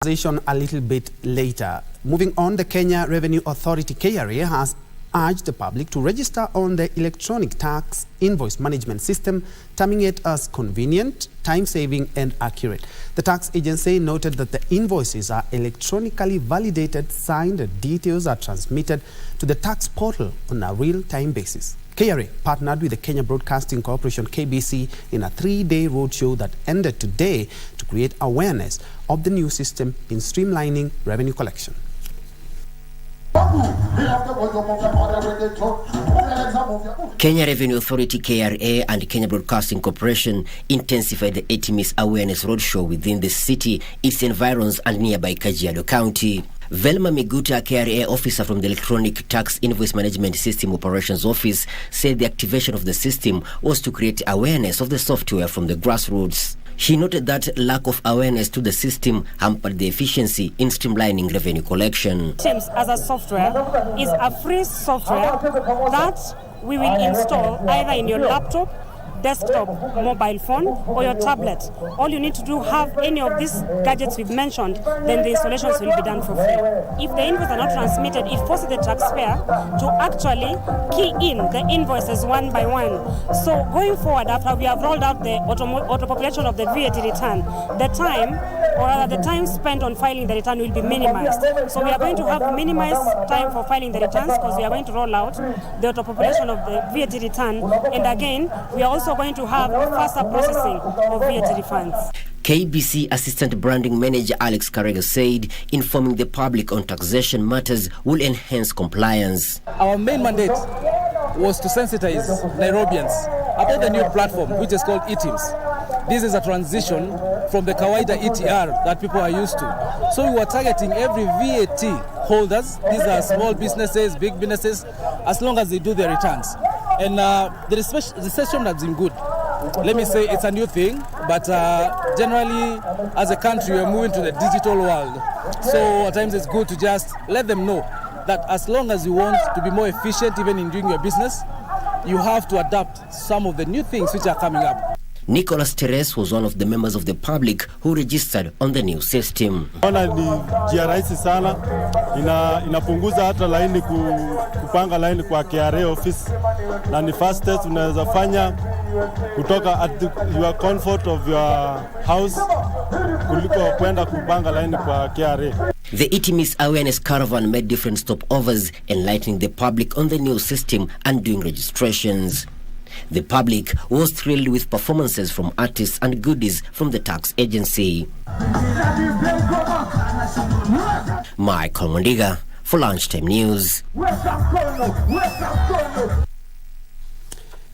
A little bit later. Moving on, the Kenya Revenue Authority KRA has urged the public to register on the electronic tax invoice management system, terming it as convenient, time-saving and accurate. The tax agency noted that the invoices are electronically validated, signed, and details are transmitted to the tax portal on a real-time basis. KRA partnered with the Kenya Broadcasting Corporation KBC in a 3-day roadshow that ended today to create awareness of the new system in streamlining revenue collection. Kenya Revenue Authority KRA and Kenya Broadcasting Corporation intensified the ATMIS Awareness Roadshow within the city, its environs and nearby Yolo County. Velma Miguta, KRA officer from the Electronic Tax Invoice Management System Operations Office, said the activation of the system was to create awareness of the software from the grassroots. She noted that lack of awareness to the system hampered the efficiency in streamlining revenue collection. Teams as a software is a free software that we will install either in your laptop, desktop, mobile phone or your tablet. All you need to do have any of these gadgets we've mentioned, then the installations will be done for free. If the invoices are not transmitted, it forces the taxpayer to actually key in the invoices one by one. So going forward, after we have rolled out the auto-population of the VAT return, the time, or rather the time spent on filing the return will be minimized. So we are going to have minimized time for filing the returns because we are going to roll out the auto-population of the VAT return. And again, we are also going to have faster processing of VAT refunds. KBC Assistant Branding Manager Alex Karega said informing the public on taxation matters will enhance compliance. Our main mandate was to sensitize Nairobians about the new platform, which is called eTIMS. This is a transition from the Kawaida ETR that people are used to. So we were targeting every VAT holders. These are small businesses, big businesses, as long as they do their returns. And the reception has been good. Let me say it's a new thing, but generally, as a country, we're moving to the digital world. So at times it's good to just let them know that as long as you want to be more efficient, even in doing your business, you have to adapt some of the new things which are coming up. Nicholas Teres was one of the members of the public who registered on the new system. Ona ni njia rahisi sana, inapunguza hata laini kupanga laini kwa KRA office, na ni fastest, unaweza fanya kutoka at your comfort of your house kuliko kwenda kupanga laini kwa KRA. The ATMIS Awareness Caravan made different stopovers, enlightening the public on the new system and doing registrations. The public was thrilled with performances from artists and goodies from the tax agency. Michael Mondiga for Lunchtime News.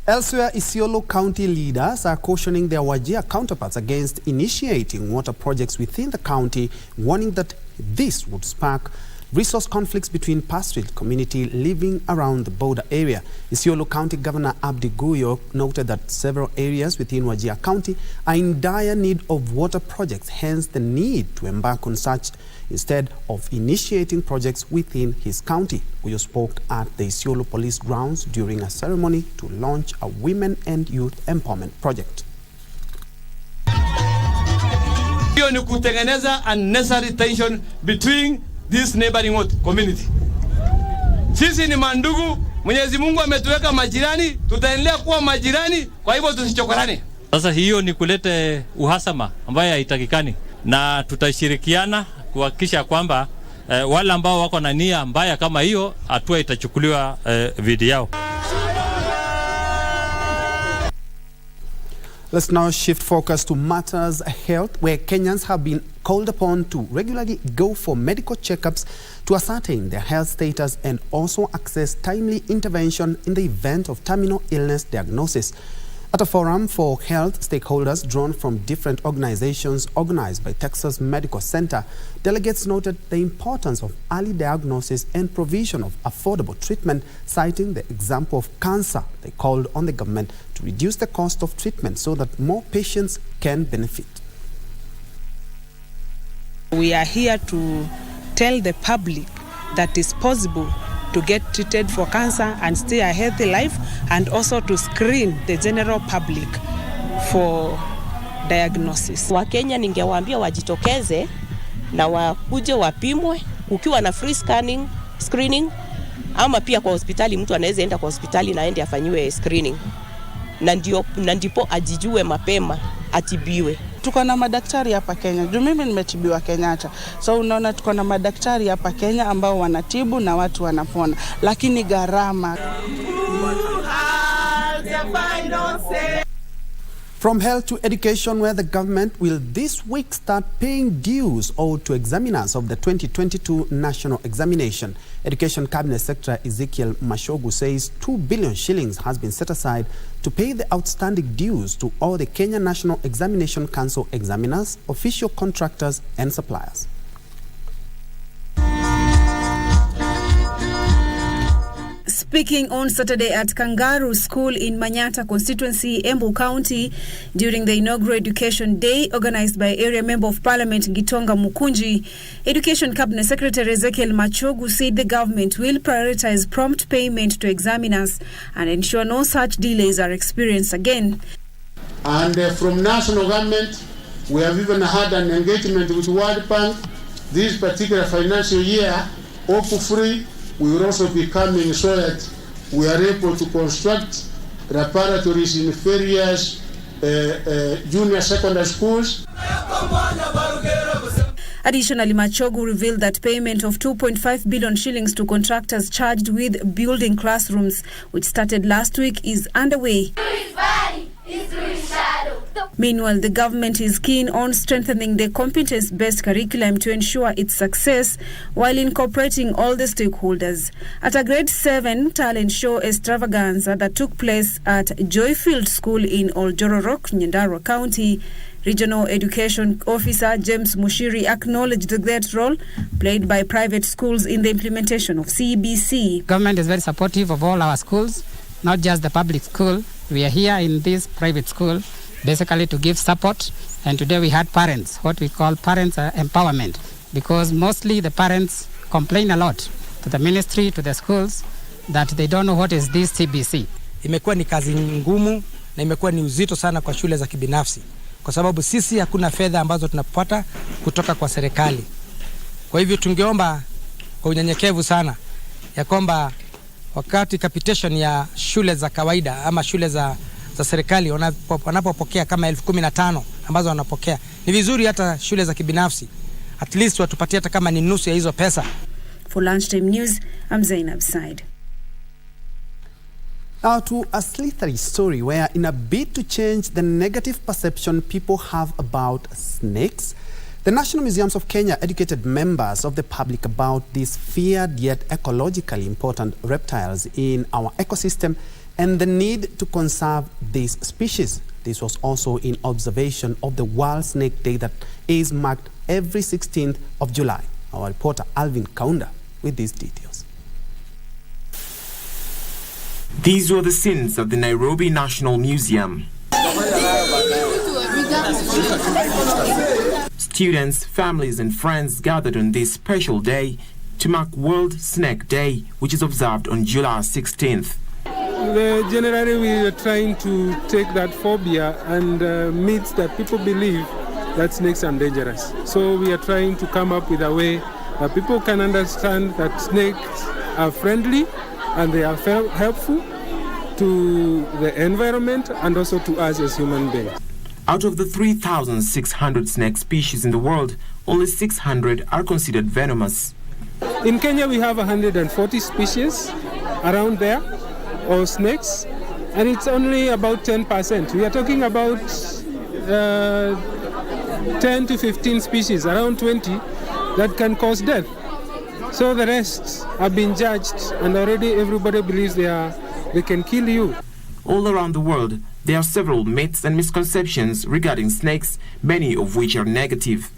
Elsewhere, Yolo County leaders are cautioning their Wajir counterparts against initiating water projects within the county, warning that this would spark resource conflicts between pastoral community living around the border area. Yolo County Governor Abdi Guyo noted that several areas within Wajir County are in dire need of water projects, hence the need to embark on such instead of initiating projects within his county. Guyo spoke at the Yolo Police grounds during a ceremony to launch a women and youth empowerment project. Hiyo ni kutengeneza unnecessary tension between this neighboring community. Sisi ni mandugu, Mwenyezi Mungu ametuweka majirani, tutaendelea kuwa majirani, kwa hivyo tusichokorane. Sasa hiyo ni kuleta uhasama ambayo haitakikani, na tutashirikiana kuhakikisha kwamba wale ambao wako na nia mbaya kama hiyo hatua itachukuliwa dhidi yao. Let's now shift focus to matters health, where Kenyans have been called upon to regularly go for medical checkups to ascertain their health status and also access timely intervention in the event of terminal illness diagnosis. At a forum for health stakeholders drawn from different organizations organized by Texas Medical Center, delegates noted the importance of early diagnosis and provision of affordable treatment, citing the example of cancer. They called on the government to reduce the cost of treatment so that more patients can benefit. We are here to tell the public that it's possible to get treated for cancer and stay a healthy life, and also to screen the general public for diagnosis. Wakenya ningewaambia wajitokeze na wakuje wapimwe, ukiwa na free screening, ama pia kwa hospitali mtu anaweza enda kwa hospitali na aende afanyiwe screening. Na ndipo ajijue mapema atibiwe. Tuko na madaktari hapa Kenya. Juu mimi nimetibiwa Kenyatta. So unaona tuko na madaktari hapa Kenya ambao wanatibu na watu wanapona. Lakini gharama. From health to education, where the government will this week start paying dues owed to examiners of the 2022 national examination. Education Cabinet Secretary Ezekiel Mashogu says 2 billion shillings has been set aside to pay the outstanding dues to all the Kenya National Examination Council examiners, official contractors and suppliers. Speaking on Saturday at Kangaroo School in Manyata constituency, Embu County, during the inaugural Education Day organized by Area Member of Parliament Gitonga Mukunji, Education Cabinet Secretary Ezekiel Machogu said the government will prioritize prompt payment to examiners and ensure no such delays are experienced again. And from national government, we have even had an engagement with World Bank this particular financial year, hopefully we will also be coming so that we are able to construct laboratories in various junior secondary schools. Additionally, Machogu revealed that payment of 2.5 billion shillings to contractors charged with building classrooms, which started last week, is underway. Meanwhile, the government is keen on strengthening the competence-based curriculum to ensure its success while incorporating all the stakeholders. At a grade 7 talent show extravaganza that took place at Joyfield School in Oljororok, Nyandarua County, Regional Education Officer James Mushiri acknowledged the great role played by private schools in the implementation of CBC. Government is very supportive of all our schools, not just the public school. We are here in this private school basically to give support, and today we had parents, what we call parents empowerment, because mostly the parents complain a lot to the ministry, to the schools, that they don't know what is this CBC. Imekuwa ni kazi ngumu na imekuwa ni uzito sana kwa shule za kibinafsi, kwa sababu sisi hakuna fedha ambazo tunapata kutoka kwa serikali. Kwa hivyo tungeomba kwa unyenyekevu sana ya kwamba wakati capitation ya shule za kawaida ama shule za serikali wanapopokea kama 15,000 ambazo wanapokea, ni vizuri hata shule za kibinafsi at least watupatie hata kama ni nusu ya hizo pesa. For Lunchtime News, I'm Zainab Said. Now to a slippery story where, in a bid to change the negative perception people have about snakes, the National Museums of Kenya educated members of the public about these feared yet ecologically important reptiles in our ecosystem and the need to conserve these species. This was also in observation of the World Snake Day that is marked every 16th of July. Our reporter Alvin Kaunda with these details. These were the scenes at the Nairobi National Museum. Students, families and friends gathered on this special day to mark World Snake Day, which is observed on July 16th. Generally, we are trying to take that phobia and myths that people believe that snakes are dangerous. So we are trying to come up with a way that people can understand that snakes are friendly and they are helpful to the environment and also to us as human beings. Out of the 3,600 snake species in the world, only 600 are considered venomous. In Kenya, we have 140 species around there, or snakes, and it's only about 10%. We are talking about 10 to 15 species, around 20, that can cause death. So the rest have been judged, and already everybody believes they can kill you. All around the world, there are several myths and misconceptions regarding snakes, many of which are negative.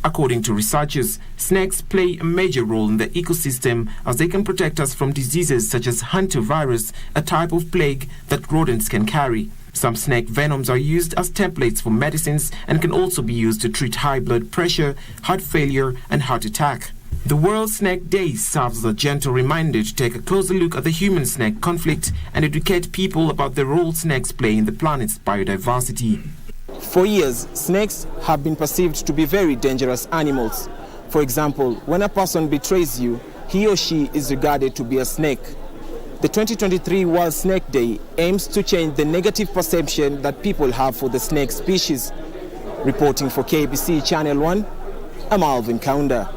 According to researchers, snakes play a major role in the ecosystem as they can protect us from diseases such as hantavirus, a type of plague that rodents can carry. Some snake venoms are used as templates for medicines and can also be used to treat high blood pressure, heart failure, and heart attack. The World Snake Day serves as a gentle reminder to take a closer look at the human-snake conflict and educate people about the role snakes play in the planet's biodiversity. For years, snakes have been perceived to be very dangerous animals. For example, when a person betrays you, he or she is regarded to be a snake. The 2023 World Snake Day aims to change the negative perception that people have for the snake species. Reporting for KBC Channel 1, I'm Alvin Kaunda.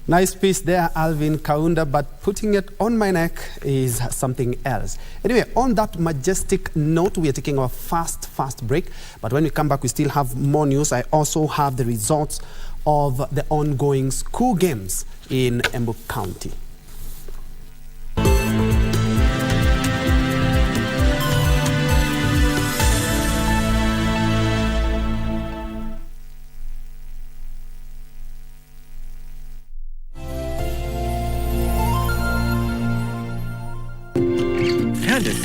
Nice piece there, Alvin Kaunda, but putting it on my neck is something else. Anyway, on that majestic note, we are taking our fast break. But when we come back, we still have more news. I also have the results of the ongoing school games in Yolo County.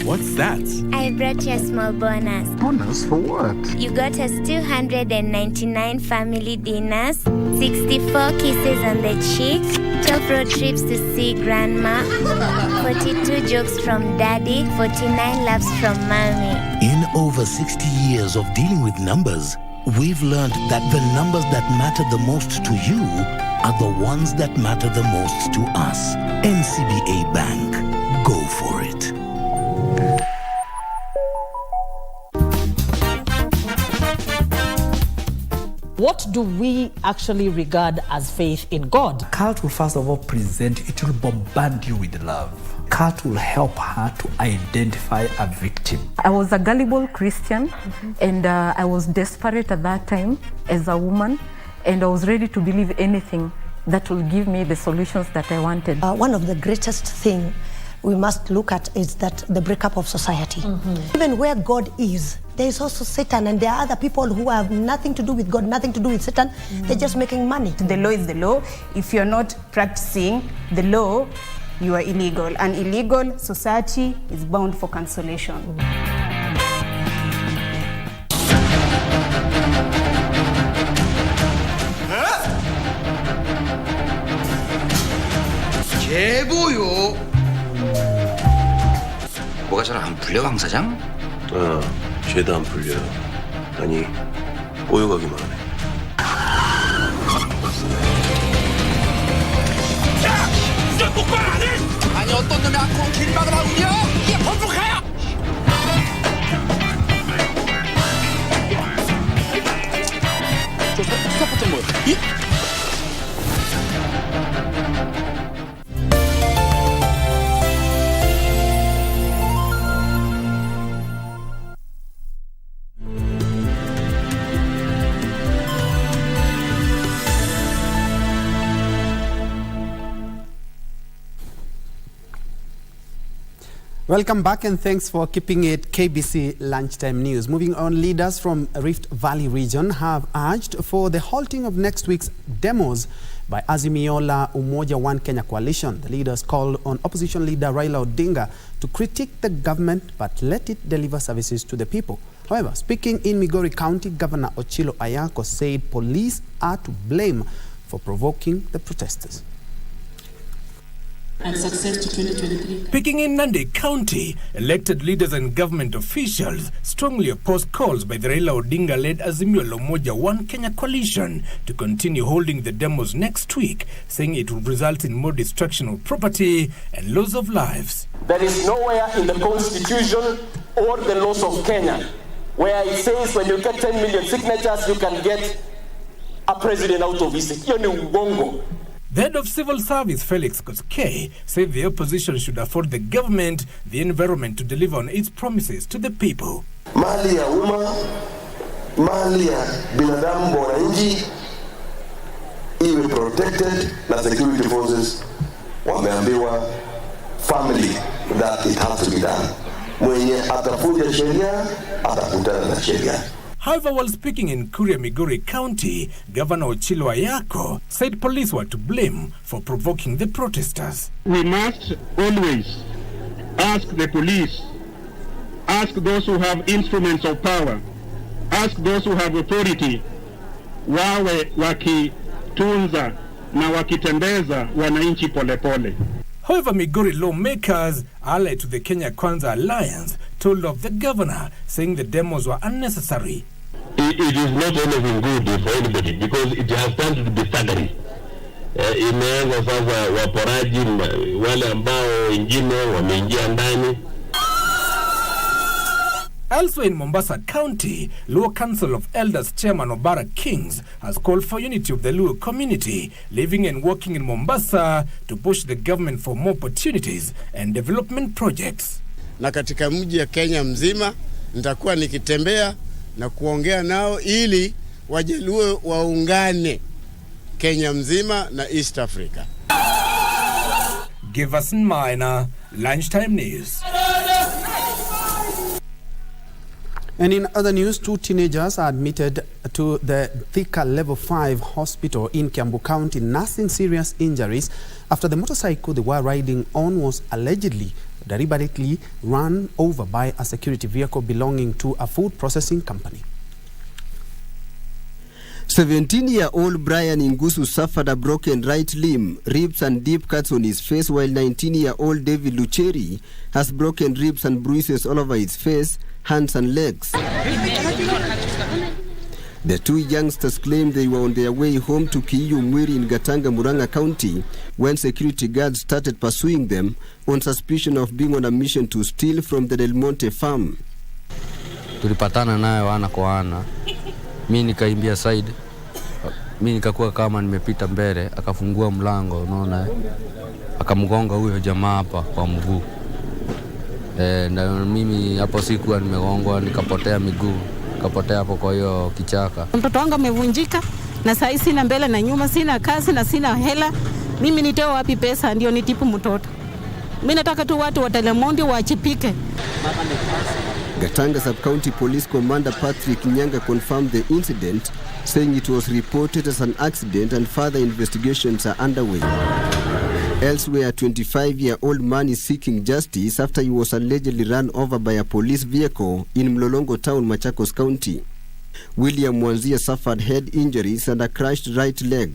What's that? I brought you a small bonus. Bonus for what? You got us 299 family dinners, 64 kisses on the cheek, 12 road trips to see grandma, 42 jokes from daddy, 49 laughs from mommy. In over 60 years of dealing with numbers, we've learned that the numbers that matter the most to you are the ones that matter the most to us. NCBA Bank. Go for it. What do we actually regard as faith in God? Cult will first of all present, it will bombard you with love. Cult will help her to identify a victim. I was a gullible Christian, and I was desperate at that time as a woman, and I was ready to believe anything that will give me the solutions that I wanted. One of the greatest things we must look at is that the breakup of society. Even where God is, there is also Satan, and there are other people who have nothing to do with God, nothing to do with Satan. They're just making money. The law is the law. If you're not practicing the law, you are illegal. An illegal society is bound for cancellation. 제보요. 뭐가 잘 안 풀려, 강 사장? 죄도 안 풀려. 아니, 꼬여가기만 하네. 야! 진짜 똑바로 안 해! 아니, 어떤 놈이 아콘 길막을 하고요? 이게 범벅해요! 저 스타포트 뭐야? Welcome back and thanks for keeping it KBC Lunchtime News. Moving on, leaders from Rift Valley region have urged for the halting of next week's demos by Azimio la Umoja One Kenya coalition. The leaders called on opposition leader Raila Odinga to critique the government but let it deliver services to the people. However, speaking in Migori County, Governor Ochilo Ayako said police are to blame for provoking the protesters. And success to 2023. Speaking in Njue County, elected leaders and government officials strongly opposed calls by the Raila Odinga-led Azimio la Umoja One Kenya coalition to continue holding the demos next week, saying it will result in more destruction of property and loss of lives. There is nowhere in the Constitution or the laws of Kenya where it says when you get 10 million signatures, you can get a president out of his seat. Hiyo ni uongo. The head of civil service, Felix Koskei, said the opposition should afford the government the environment to deliver on its promises to the people. Mali ya umma, mali ya binadamu wananchi iwe protected na security forces wameambiwa family that it has to be done. Mwenye atafuja sheria atakutana na sheria. However, while speaking in Kuria, Migori County, Governor Ochilo Ayako said police were to blame for provoking the protesters. We must always ask the police, ask those who have instruments of power, ask those who have authority, wawe wakitunza na wakitembeza wananchi polepole. However, Migori lawmakers, allied to the Kenya Kwanza Alliance, told of the governor, saying the demos were unnecessary. It it is not anything good for anybody because it has turned to be thuggery. Imeanza sasa waporaji wale ambao wengine wameingia ndani. Elsewhere in Mombasa County, Luo Council of Elders Chairman Obara Kings has called for unity of the Luo community living and working in Mombasa to push the government for more opportunities and development projects. Na katika mji ya Kenya mzima nitakuwa nikitembea na kuongea nao ili Wajaluo waungane Kenya mzima na East Africa. Giverson Minor, Lunchtime News. And in other news, 2 teenagers are admitted to the Thika Level 5 hospital in Kiambu County nursing serious injuries after the motorcycle they were riding on was allegedly deliberately run over by a security vehicle belonging to a food processing company. 17-year-old Brian Ngusu suffered a broken right limb, ribs and deep cuts on his face, while 19-year-old David Lucheri has broken ribs and bruises all over his face, hands and legs. The 2 youngsters claimed they were on their way home to Kiyu Mwiri in Gatanga, Murang'a County when security guards started pursuing them on suspicion of being on a mission to steal from the Del Monte farm. Tulipatana naye ana kwa ana. Mimi nikaimbia side. Mimi nikakuwa kama nimepita mbele, akafungua mlango, unaona. Akamgonga huyo jamaa hapa kwa mguu. Na mimi hapo sikuwa nimegongwa, nikapotea miguu. Nikapotea hapo kwa hiyo kichaka. Mtoto wangu amevunjika na sasa sina mbele na nyuma, sina kazi na sina hela. Mimi nitoe wapi pesa ndio nitipu mtoto? Mimi nataka tu watu wa Telemondi waachipike. Gatanga Sub-County Police Commander Patrick Nyanga confirmed the incident, saying it was reported as an accident and further investigations are underway. Elsewhere, a 25-year-old man is seeking justice after he was allegedly run over by a police vehicle in Mlolongo Town, Machakos County. William Mwanzia suffered head injuries and a crushed right leg.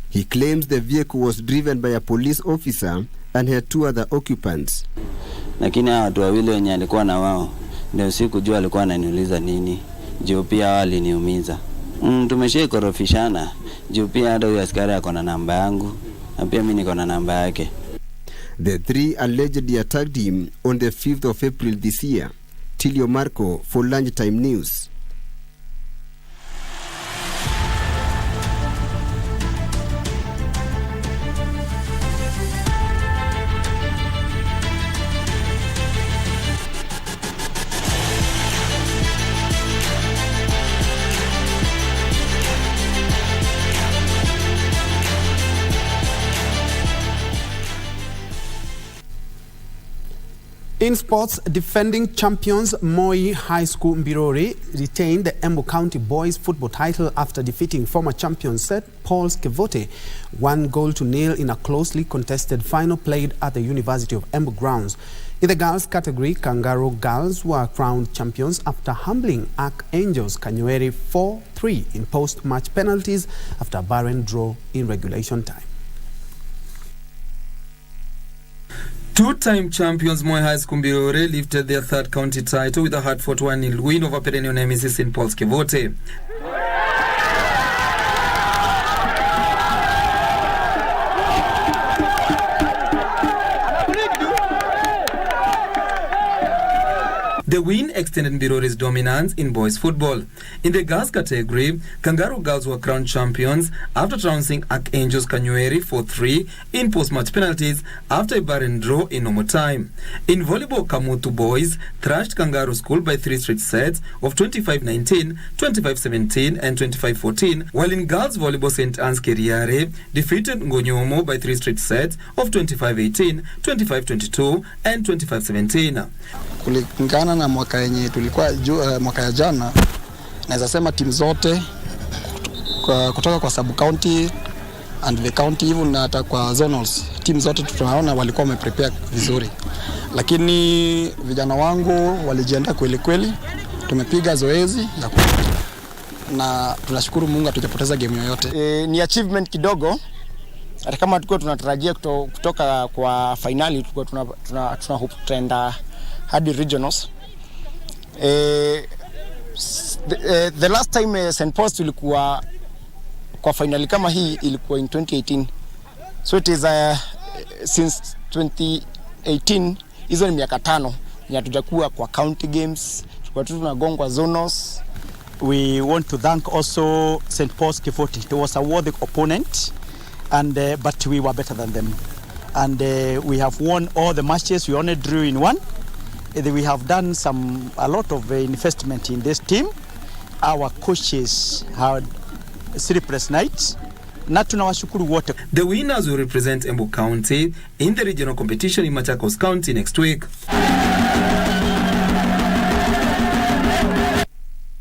He claims the vehicle was driven by a police officer and had 2 other occupants. Lakini hao watu wawili wenye alikuwa na wao ndio sikujua alikuwa ananiuliza nini. Juu pia waliniumiza. Tumeshakorofishana. Juu pia hata huyo askari ako na namba yangu na pia mimi niko na namba yake. The 3 allegedly attacked him on the 5th of April this year. Tilio Marco for Lunchtime News. In sports, defending champions Moi High School Mbirori retained the Embu County boys football title after defeating former champion St. Paul's Kevote 1-0 in a closely contested final played at the University of Embu grounds. In the girls category, Kangaroo girls were crowned champions after humbling Archangels Kanyueri 4-3 in post-match penalties after a barren draw in regulation time. 2-time champions Moi High School Mbirori lifted their 3rd county title with a hard-fought 1-0 win over perennial nemesis St. Paul's Kevote. The win extended Mbirori's dominance in boys football. In the girls category, Kangaroo girls were crowned champions after trouncing Archangels Kanyueri 4-3 in post-match penalties after a barren draw in normal time. In volleyball, Kamutu boys thrashed Kangaroo School by 3 straight sets of 25-19, 25-17 and 25-14, while in girls volleyball St. Anne's Keriare defeated Ngonyomo by 3 straight sets of 25-18, 25-22 and 25-17. Kulingana na mwaka yenye tulikuwa mwaka ya jana, naweza sema timu zote kutoka kwa sub county and the county even na hata kwa zonals, timu zote tunaona walikuwa wameprepare vizuri, lakini vijana wangu walijiandaa kweli kweli. Tumepiga zoezi na tunashukuru Mungu hatujapoteza game yoyote. Ni achievement kidogo, hata kama tulikuwa tunatarajia kutoka kwa finali, tulikuwa tuna hope tutaenda hadi regionals. The last time St. Paul's tulikuwa kwa finali kama hii ilikuwa in 2018. So it is since 2018, hizo ni miaka 5 ya tujakuwa kwa county games, tulikuwa tunagongwa zonals. We want to thank also St. Paul's Kifoti. It was a worthy opponent, and but we were better than them. And we have won all the matches. We only drew in one. We have done a lot of investment in this team. Our coaches had sleepless nights. The winners will represent Embu County in the regional competition in Machakos County next week.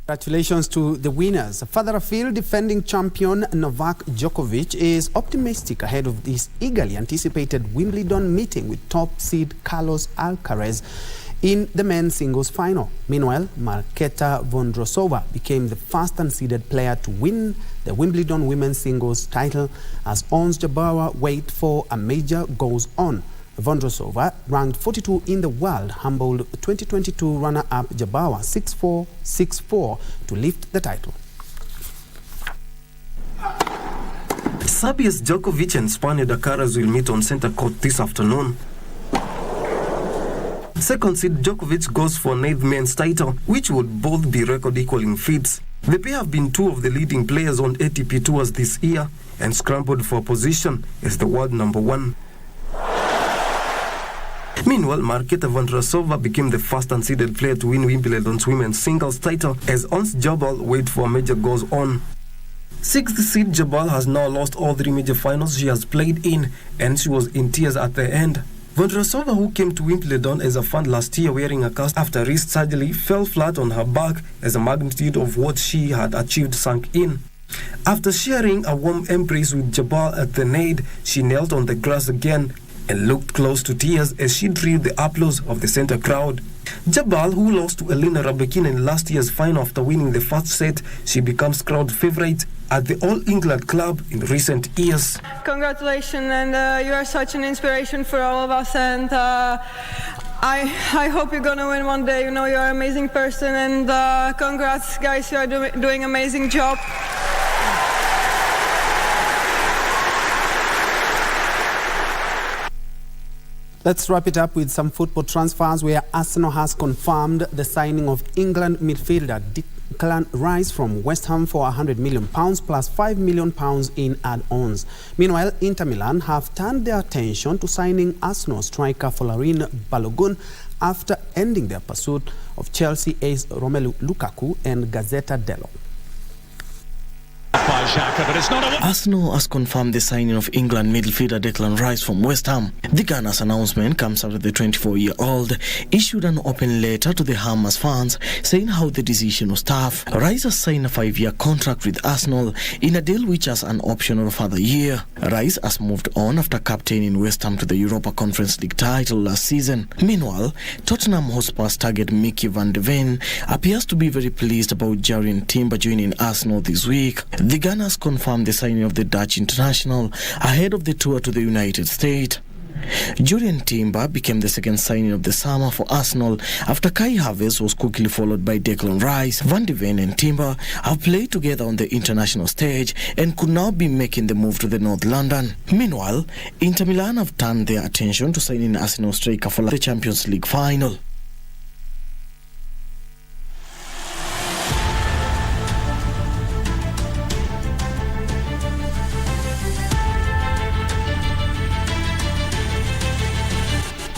Congratulations to the winners. Further afield, defending champion Novak Djokovic is optimistic ahead of this eagerly anticipated Wimbledon meeting with top seed Carlos Alcaraz in the men's singles final. Meanwhile, Marketa Vondrousova became the first unseeded player to win the Wimbledon women's singles title as Ons Jabeur wait for a major goes on. Vondrousova, ranked 42 in the world, humbled 2022 runner-up Jabeur 6-4, 6-4 to lift the title. Serbia's Djokovic and Spaniard Alcaraz will meet on center court this afternoon. Second seed Djokovic goes for 9th men's title, which would both be record-equaling feats. The pair have been two of the leading players on ATP tours this year and scrambled for position as the world number 1. Meanwhile, Marketa Vondrousova became the first unseeded player to win Wimbledon's women's singles title as Ons Jabeur wait for a major goes on. 6th seed Jabeur has now lost all 3 major finals she has played in, and she was in tears at the end. Vondrousova, who came to Wimbledon as a fan last year wearing a cast after wrist surgery, fell flat on her back as the magnitude of what she had achieved sank in. After sharing a warm embrace with Jabeur at the Nade, she knelt on the grass again and looked close to tears as she drew the applause of the center crowd. Jabeur, who lost to Elena Rybakina in last year's final after winning the first set, she becomes crowd favorite at the All England club in recent years. Congratulations, and you are such an inspiration for all of us, and I hope you're gonna win one day. You know, you're an amazing person, and congrats guys, you are doing amazing job. Let's wrap it up with some football transfers where Arsenal has confirmed the signing of England midfielder Declan Rice from West Ham for £100 million plus £5 million in add-ons. Meanwhile, Inter Milan have turned their attention to signing Arsenal striker Folarin Balogun after ending their pursuit of Chelsea ace Romelu Lukaku and Gazzetta dello. Arsenal has confirmed the signing of England midfielder Declan Rice from West Ham. The Gunners' announcement comes after the 24-year-old issued an open letter to the Hammers fans saying how the decision was tough. Rice has signed a 5-year contract with Arsenal in a deal which has an option of a further year. Rice has moved on after captaining West Ham to the Europa Conference League title last season. Meanwhile, Tottenham Hotspur's target Mickey van de Ven appears to be very pleased about Jurrien Timber joining Arsenal this week. The Gunners confirmed the signing of the Dutch international ahead of the tour to the United States. Jurrien Timber became the second signing of the summer for Arsenal after Kai Havertz was quickly followed by Declan Rice. Van de Ven and Timber have played together on the international stage and could now be making the move to the North London. Meanwhile, Inter Milan have turned their attention to signing Arsenal striker for the Champions League final.